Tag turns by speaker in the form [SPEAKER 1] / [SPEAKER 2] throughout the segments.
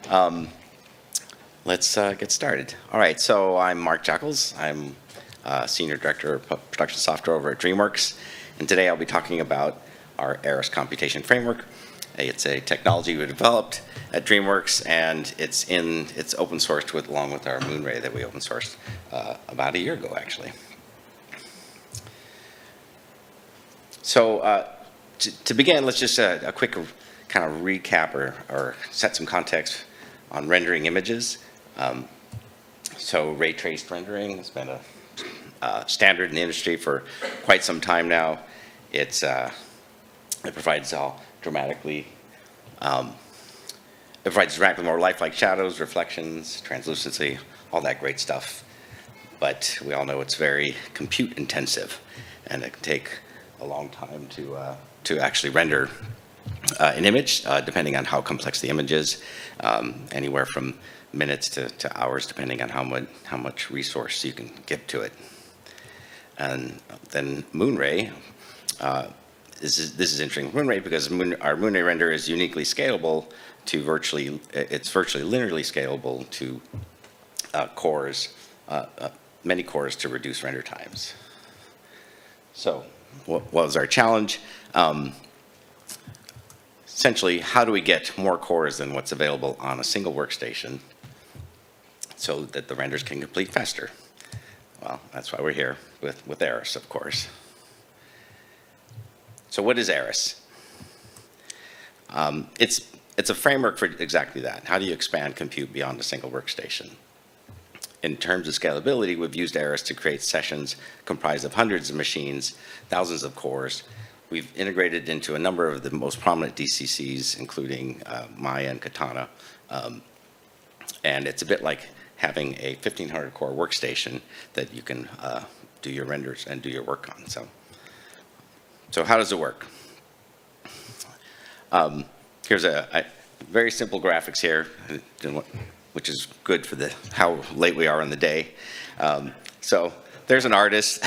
[SPEAKER 1] Um, let's get started. All right, so I'm Mark Jackels. I'm Senior Director of Production Software over at DreamWorks. And today I'll be talking about our Arras computation framework. It's a technology we developed at DreamWorks, and it's open sourced along with our MoonRay that we open sourced about a year ago, actually. So to begin, let's just a quick kind of recap or set some context on rendering images. So ray traced rendering has been a standard in the industry for quite some time now. It provides dramatically more lifelike shadows, reflections, translucency, all that great stuff. But we all know it's very compute intensive, and it can take a long time to actually render an image, depending on how complex the image is, anywhere from minutes to hours, depending on how much resource you can give to it. And then MoonRay, this is interesting. MoonRay, because our MoonRay render is uniquely scalable to it's virtually linearly scalable to cores, many cores to reduce render times. So what was our challenge? Essentially, how do we get more cores than what's available on a single workstation so that the renders can complete faster? Well, that's why we're here with Arras, of course. So what is Arras? It's a framework for exactly that. How do you expand compute beyond a single workstation? In terms of scalability, we've used Arras to create sessions comprised of hundreds of machines, thousands of cores. We've integrated into a number of the most prominent DCCs, including Maya and Katana. And it's a bit like having a 1,500 core workstation that you can do your renders and do your work on. So how does it work? Here's a very simple graphics here, which is good for how late we are in the day. So there's an artist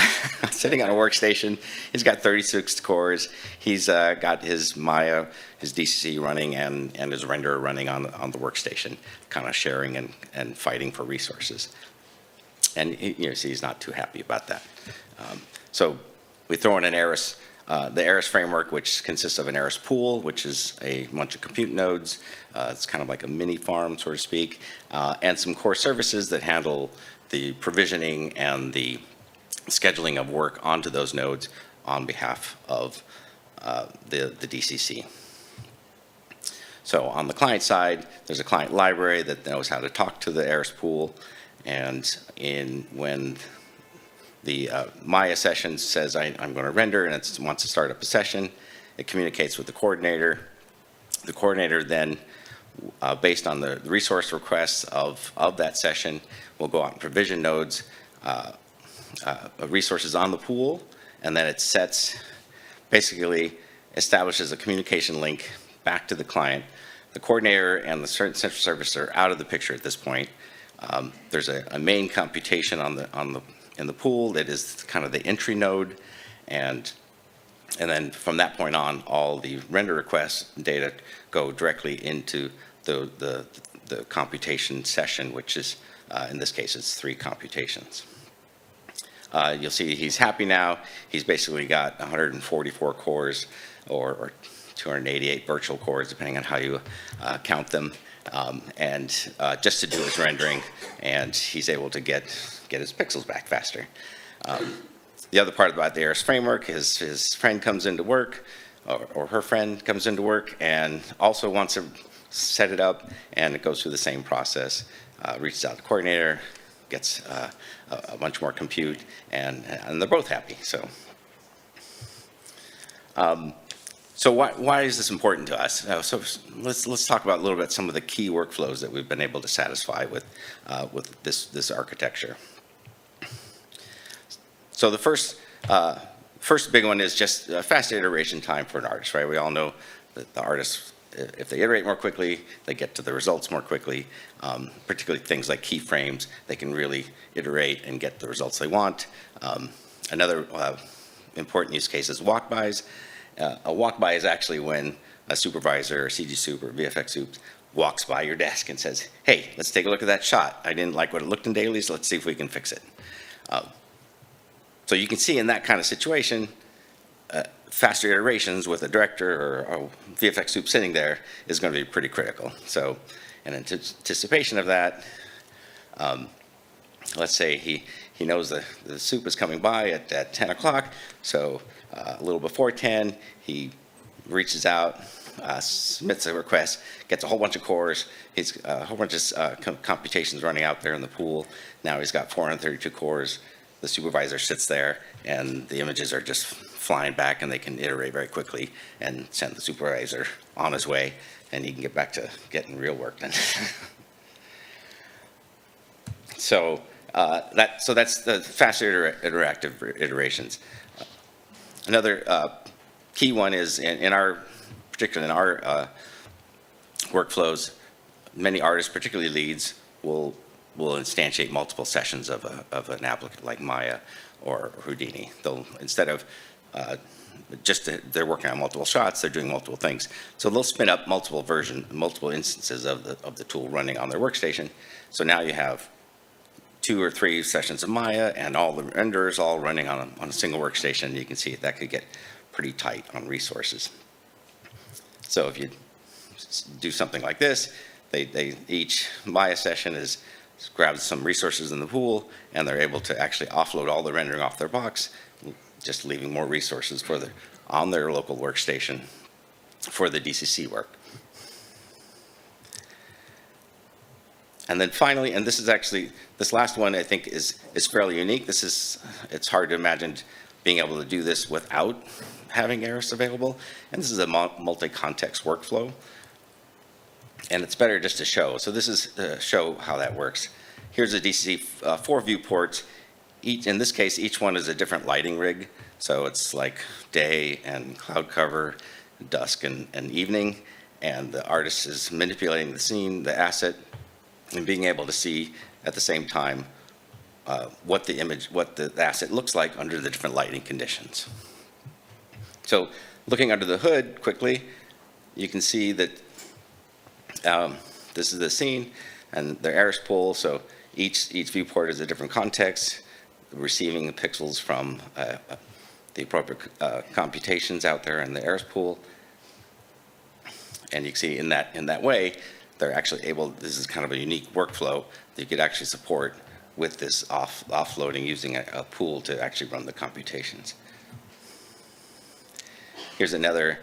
[SPEAKER 1] sitting on a workstation. He's got 36 cores. He's got his Maya, his DCC running, and his renderer running on the workstation, kind of sharing and fighting for resources. And see, he's not too happy about that. So we throw in an Arras, the Arras framework, which consists of an Arras pool, which is a bunch of compute nodes. It's kind of like a mini farm, so to speak, and some core services that handle the provisioning and the scheduling of work onto those nodes on behalf of the DCC. So on the client side, there's a client library that knows how to talk to the Arras pool, and when the Maya session says I'm going to render and it wants to start up a session, it communicates with the coordinator. The coordinator then, based on the resource requests of that session, will go out and provision nodes, resources on the pool, and then it basically establishes a communication link back to the client. The coordinator and the central service are out of the picture at this point. There's a main computation in the pool that is kind of the entry node, and then from that point on, all the render requests and data go directly into the computation session, which is in this case it's 3 computations. You'll see he's happy now. He's basically got 144 cores or 288 virtual cores, depending on how you count them, and just to do his rendering, and he's able to get his pixels back faster. The other part about the Arras framework is his friend comes into work, or her friend comes into work, and also wants to set it up, and it goes through the same process, reaches out to the coordinator, gets a bunch more compute, and they're both happy. So why is this important to us? So let's talk about a little bit some of the key workflows that we've been able to satisfy with this architecture. So the first big one is just a fast iteration time for an artist, right? We all know that the artists, if they iterate more quickly, they get to the results more quickly, particularly things like keyframes. They can really iterate and get the results they want. Another important use case is walk-bys. A walk-by is actually when a supervisor, or CG Soup or VFX Soup walks by your desk and says, hey, let's take a look at that shot. I didn't like what it looked in dailies. Let's see if we can fix it. So you can see in that kind of situation, faster iterations with a director or a VFX soup sitting there is going to be pretty critical. So in anticipation of that, let's say he knows the soup is coming by at 10 o'clock, so a little before 10, he reaches out, submits a request, gets a whole bunch of cores. He's a whole bunch of computations running out there in the pool. Now he's got 432 cores. The supervisor sits there, and the images are just flying back, and they can iterate very quickly and send the supervisor on his way, and he can get back to getting real work done. So that's the faster interactive iterations. Another key one is particularly in our workflows, many artists, particularly leads, will instantiate multiple sessions of an applicant like Maya or Houdini. They'll, instead of they're working on multiple shots, they're doing multiple things. So they'll spin up multiple instances of the tool running on their workstation. So now you have 2 or 3 sessions of Maya and all the renderers all running on a single workstation. You can see that could get pretty tight on resources. So if you do something like this, each Maya session grabs some resources in the pool, and they're able to actually offload all the rendering off their box, just leaving more resources on their local workstation for the DCC work. And then finally, and this last one I think is fairly unique. It's hard to imagine being able to do this without having Arras available. And this is a multi-context workflow. And it's better just to show. So this is to show how that works. Here's a DCC 4 viewports. In this case, each one is a different lighting rig. So it's like day and cloud cover, dusk and evening. And the artist is manipulating the scene, the asset, and being able to see at the same time what the asset looks like under the different lighting conditions. So looking under the hood quickly, you can see that this is the scene and the Arras pool. So each viewport is a different context, receiving the pixels from the appropriate computations out there in the Arras pool. And you can see in that way, they're actually able, this is kind of a unique workflow that you could actually support with this offloading using a pool to actually run the computations. Here's another,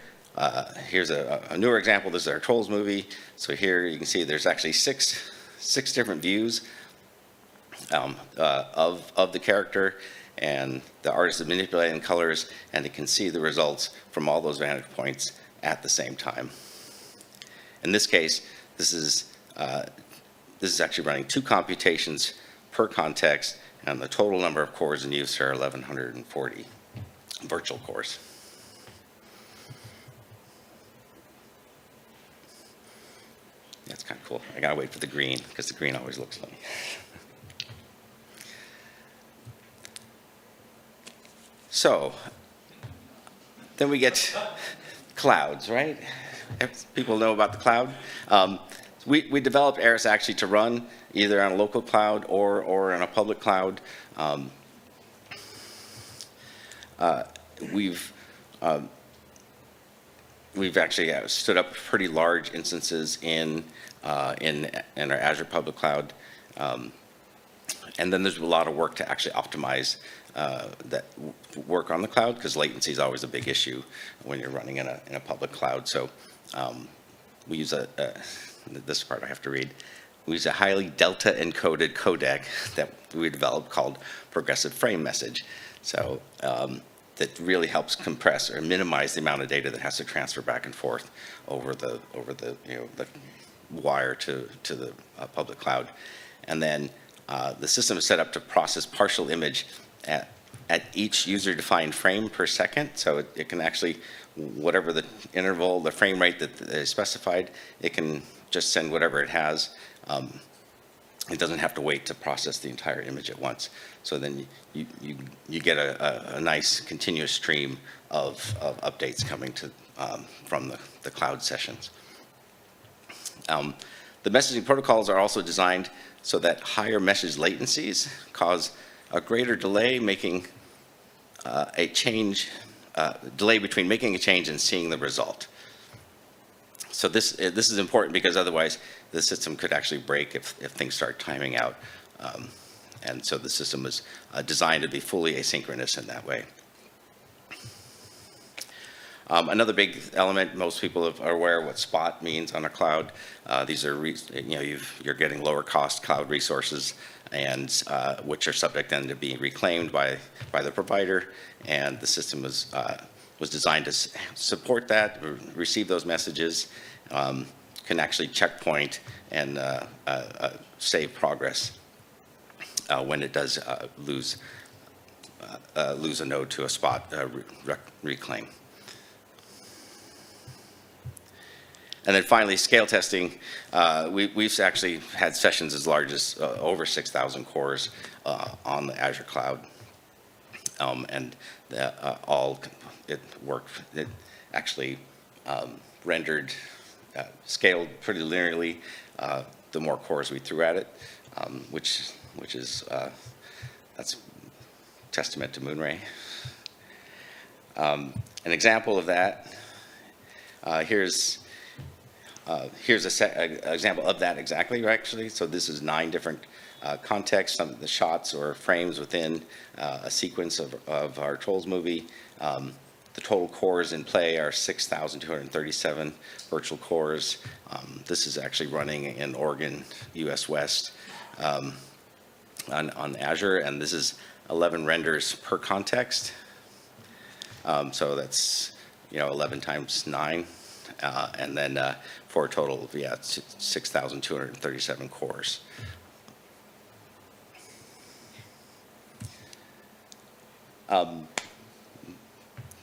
[SPEAKER 1] here's a newer example. This is our Trolls movie. So here you can see there's actually six different views of the character, and the artist is manipulating colors, and it can see the results from all those vantage points at the same time. In this case, this is actually running 2 computations per context, and the total number of cores in use are 1,140 virtual cores. That's kind of cool. I gotta wait for the green, because the green always looks funny. So, then we get clouds, right? People know about the cloud. We developed Arras actually to run either on a local cloud or on a public cloud. We've actually stood up pretty large instances in our Azure public cloud, and then there's a lot of work to actually optimize that work on the cloud, because latency is always a big issue when you're running in a public cloud. So we use this part I have to read. We use a highly delta encoded codec that we developed called progressive frame message. So that really helps compress or minimize the amount of data that has to transfer back and forth over the the wire to the public cloud. And then the system is set up to process partial image at each user-defined frame per second. So it can actually, whatever the interval, the frame rate that is specified, it can just send whatever it has. It doesn't have to wait to process the entire image at once. So then you get a nice continuous stream of updates coming from the cloud sessions. The messaging protocols are also designed so that higher message latencies cause a greater delay, making delay between making a change and seeing the result. So this is important because otherwise the system could actually break if things start timing out. And so the system is designed to be fully asynchronous in that way. Another big element, most people are aware of what spot means on a cloud. These are, you're getting lower cost cloud resources, and which are subject then to being reclaimed by the provider, and the system was designed to support that, receive those messages, can actually checkpoint and save progress when it does lose a node to a spot reclaim. And then finally, scale testing. We've actually had sessions as large as over 6,000 cores on the Azure cloud. And it actually rendered, scaled pretty linearly the more cores we threw at it, which is, that's testament to MoonRay. An example of that, here's an example of that exactly, actually. So this is 9 different contexts, some of the shots or frames within a sequence of our Trolls movie. The total cores in play are 6,237 virtual cores. This is actually running in Oregon, US West, on Azure, and this is 11 renders per context. So that's 11 times 9. And then for a total of 6,237 cores.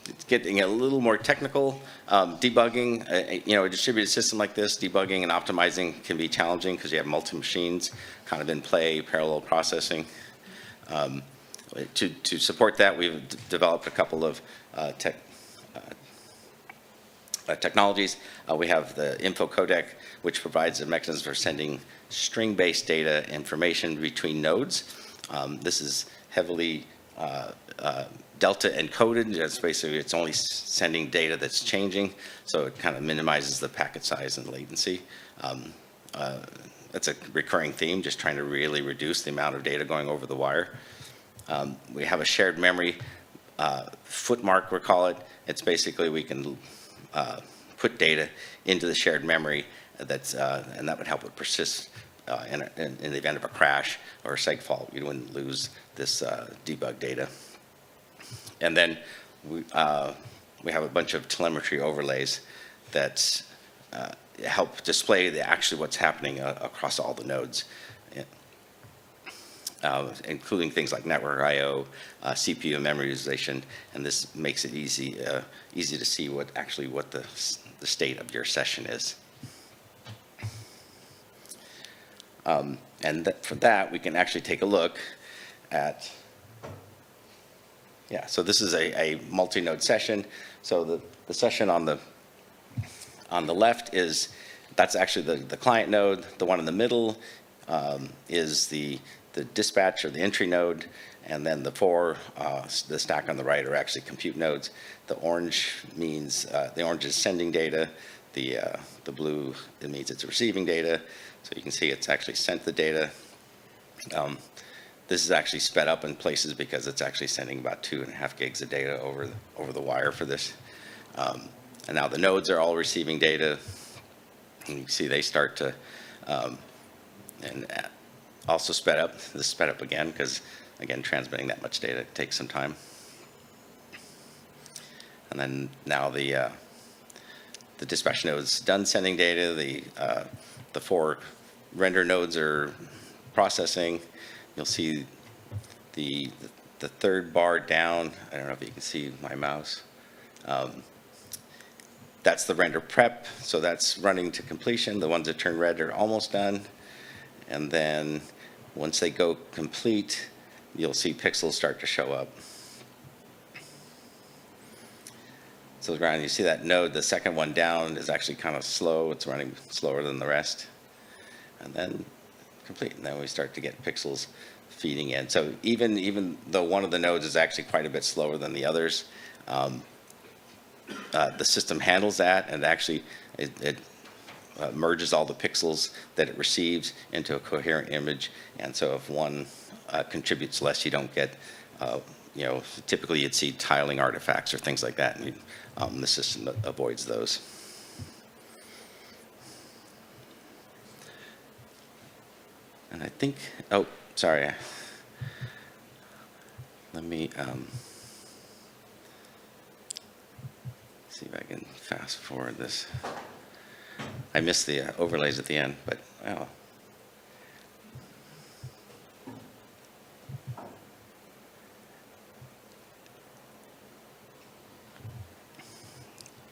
[SPEAKER 1] It's getting a little more technical. Debugging, a distributed system like this, debugging and optimizing can be challenging because you have multiple machines kind of in play, parallel processing. To support that, we've developed a couple of technologies. We have the info codec, which provides a mechanism for sending string-based data information between nodes. This is heavily delta encoded. It's only sending data that's changing, so it kind of minimizes the packet size and latency. That's a recurring theme, just trying to really reduce the amount of data going over the wire. We have a shared memory footmark, we call it. It's basically we can put data into the shared memory and that would help it persist in the event of a crash or a seg fault. You wouldn't lose this debug data. And then we have a bunch of telemetry overlays that help display actually what's happening across all the nodes, including things like network I/O, CPU memorization, and this makes it easy to see what the state of your session is. And for that, we can actually take a look at. So this is a multi-node session. So the session on the left that's actually the client node. The one in the middle is the dispatch or the entry node, and then the stack on the right are actually compute nodes. The orange means the orange is sending data. The blue, it means it's receiving data. So you can see it's actually sent the data. This is actually sped up in places because it's actually sending about 2.5 gigs of data over the wire for this. And now the nodes are all receiving data. And you can see they start to, and also sped up. This sped up again because, again, transmitting that much data takes some time. And then now the dispatch node's done sending data. The 4 render nodes are processing. You'll see the third bar down. I don't know if you can see my mouse. That's the render prep, so that's running to completion. The ones that turn red are almost done. And then once they go complete, you'll see pixels start to show up. to the ground. You see that node, the second one down, is actually kind of slow. It's running slower than the rest. And then complete. And then we start to get pixels feeding in. So even though one of the nodes is actually quite a bit slower than the others, the system handles that, and actually it merges all the pixels that it receives into a coherent image. And so if one contributes less, you don't get, typically you'd see tiling artifacts or things like that, and the system avoids those. And I think, oh, sorry. Let me see if I can fast forward this. I missed the overlays at the end, but well.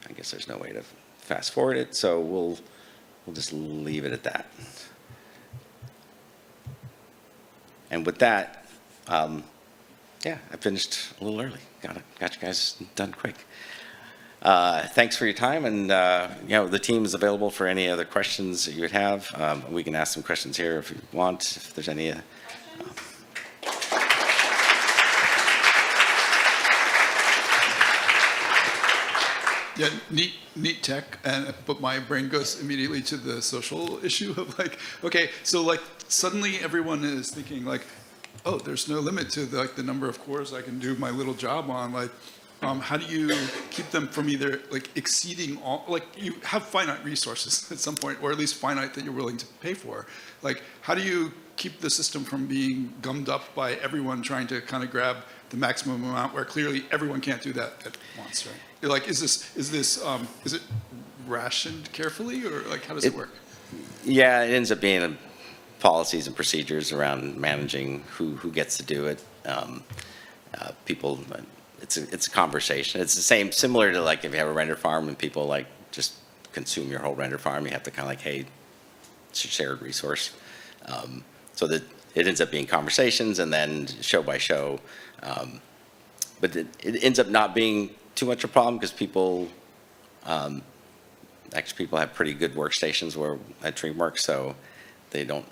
[SPEAKER 1] I guess there's no way to fast forward it, so we'll just leave it at that. And with that, yeah, I finished a little early. Got you guys done quick. Thanks for your time, and the team is available for any other questions that you would have. We can ask some questions here if you want, if there's any.
[SPEAKER 2] Yeah, neat tech, but my brain goes immediately to the social issue of like, okay, so like suddenly everyone is thinking like, oh, there's no limit to the number of cores I can do my little job on. Like, how do you keep them from either like exceeding all, like you have finite resources at some point, or at least finite that you're willing to pay for. Like, how do you keep the system from being gummed up by everyone trying to kind of grab the maximum amount where clearly everyone can't do that at once, right? Like, is it rationed carefully, or like how does it work?
[SPEAKER 1] Yeah, it ends up being policies and procedures around managing who gets to do it. People, it's a conversation. It's the same, similar to like if you have a render farm and people like just consume your whole render farm. You have to kind of like, hey, it's a shared resource. So that it ends up being conversations and then show by show. But it ends up not being too much a problem because people, actually people have pretty good workstations at DreamWorks, so they don't,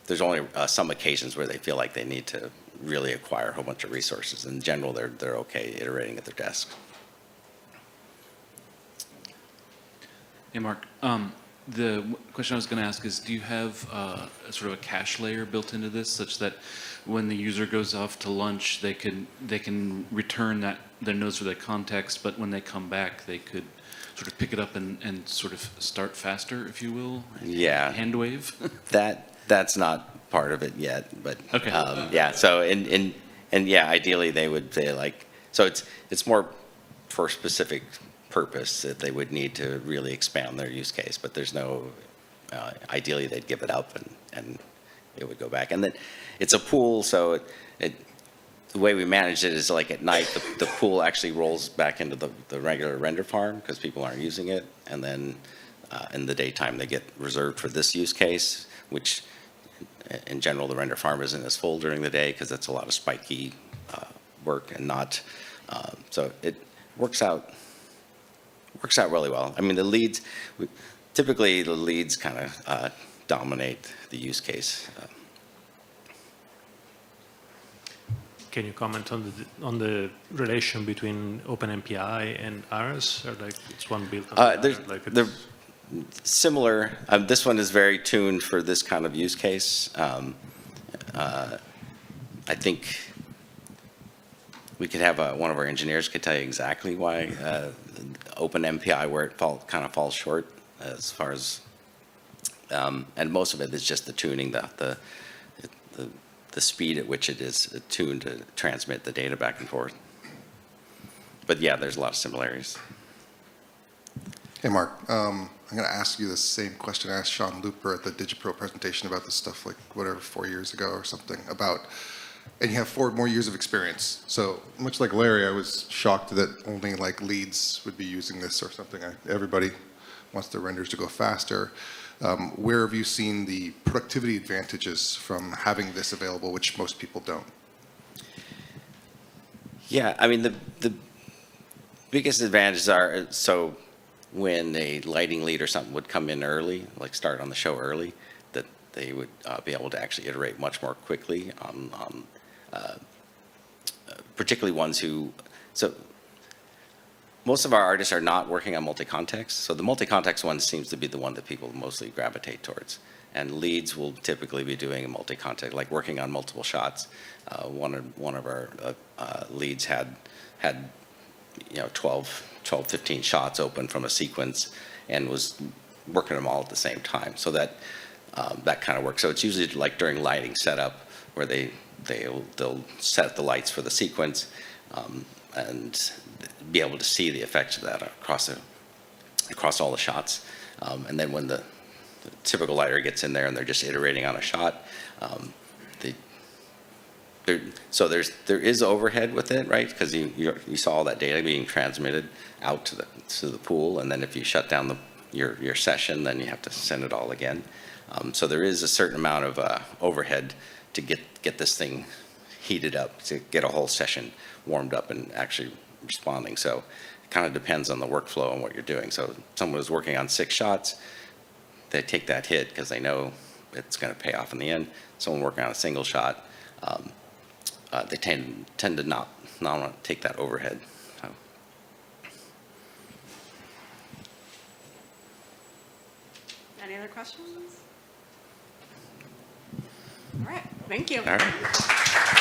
[SPEAKER 1] there's only some occasions where they feel like they need to really acquire a whole bunch of resources. In general, they're okay iterating at their desk.
[SPEAKER 3] Hey, Mark. The question I was going to ask is, do you have a sort of a cache layer built into this, such that when the user goes off to lunch, they can return their nodes for that context, but when they come back, they could sort of pick it up and sort of start faster, if you will?
[SPEAKER 1] Yeah.
[SPEAKER 3] Hand wave?
[SPEAKER 1] That's not part of it yet, but
[SPEAKER 3] okay.
[SPEAKER 1] Yeah. So and yeah, ideally they would say like, so it's more for a specific purpose that they would need to really expand their use case, but there's no, ideally they'd give it up and it would go back. And then it's a pool, so the way we manage it is like at night, the pool actually rolls back into the regular render farm because people aren't using it. And then in the daytime, they get reserved for this use case, which in general, the render farm isn't as full during the day because that's a lot of spiky work and not, so it works out really well. I mean, typically the leads kind of dominate the use case.
[SPEAKER 4] Can you comment on the relation between OpenMPI and Arras, or like it's one built on the other?
[SPEAKER 1] They're similar. This one is very tuned for this kind of use case. I think we could have one of our engineers could tell you exactly why OpenMPI where it kind of falls short as far as, and most of it is just the tuning, the speed at which it is tuned to transmit the data back and forth. But yeah, there's a lot of similarities.
[SPEAKER 5] Hey, Mark. I'm going to ask you the same question I asked Sean Looper at the DigiPro presentation about this stuff, like whatever, 4 years ago or something, about, and you have 4 more years of experience. So much like Larry, I was shocked that only like leads would be using this or something. Everybody wants their renders to go faster. Where have you seen the productivity advantages from having this available, which most people don't?
[SPEAKER 1] Yeah, I mean, biggest advantages are, so when a lighting lead or something would come in early, like start on the show early, that they would be able to actually iterate much more quickly on particularly ones who, so most of our artists are not working on multi-context, so the multi-context one seems to be the one that people mostly gravitate towards. And leads will typically be doing a multi-context, like working on multiple shots. One of our leads had 12, 15 shots open from a sequence and was working them all at the same time. So that kind of works. So it's usually like during lighting setup where they'll set the lights for the sequence and be able to see the effects of that across all the shots. And then when the typical lighter gets in there and they're just iterating on a shot, so there is overhead with it, right? Because you saw all that data being transmitted out to the pool, and then if you shut down your session, then you have to send it all again. So there is a certain amount of overhead to get this thing heated up, to get a whole session warmed up and actually responding. So it kind of depends on the workflow and what you're doing. So someone who's working on 6 shots, they take that hit because they know it's going to pay off in the end. Someone working on a single shot, they tend to not want to take that overhead. So.
[SPEAKER 6] Any other questions? All right, thank you.
[SPEAKER 1] All right.